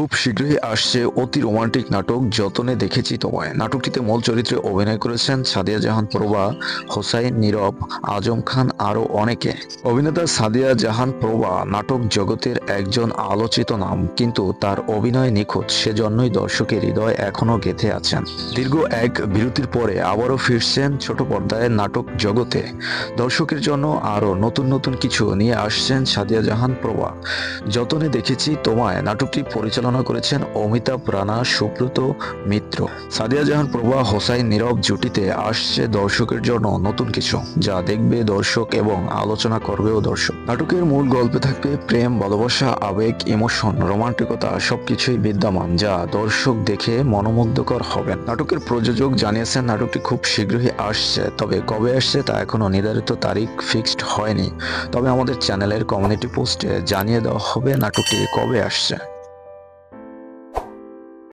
খুব শীঘ্রই আসছে অতি রোমান্টিক নাটক যতনে দেখেছি তোমায়। নাটকটিতে মূল চরিত্রে অভিনয় করেছেন সাদিয়া জাহান প্রভা, হোসাইন নীরব, আজম খান আরও অনেকে। অভিনেতা সাদিয়া জাহান প্রভা নাটক জগতের একজন আলোচিত নাম, কিন্তু তার অভিনয় নিখুঁত, সেজন্যই দর্শকের হৃদয় এখনও গেঁথে আছেন। দীর্ঘ এক বিরতির পরে আবারও ফিরছেন ছোট পর্দায় নাটক জগতে। দর্শকের জন্য আরও নতুন নতুন কিছু নিয়ে আসছেন সাদিয়া জাহান প্রভা। যতনে দেখেছি তোমায় নাটকটি পরিচালনা করেছেন অমিতাভ রানা, সুব্রত মিত্র। সাদিয়া জাহান প্রভা, হোসাইন নীরব জুটিতে আসছে দর্শকের জন্য নতুন কিছু, যা দেখবে দর্শক এবং আলোচনা করবেও দর্শক। নাটকের মূল গল্পে থাকবে প্রেম, ভালোবাসা, আবেগ, ইমোশন, রোমান্টিকতা সবকিছুই বিদ্যমান, যা দর্শক দেখে মনোমুগ্ধকর হবেন। নাটকের প্রযোজক জানিয়েছেন নাটকটি খুব শীঘ্রই আসছে, তবে কবে আসছে তা এখনো নির্ধারিত তারিখ ফিক্সড হয়নি। তবে আমাদের চ্যানেলের কমিউনিটি পোস্টে জানিয়ে দেওয়া হবে নাটকটি কবে আসছে।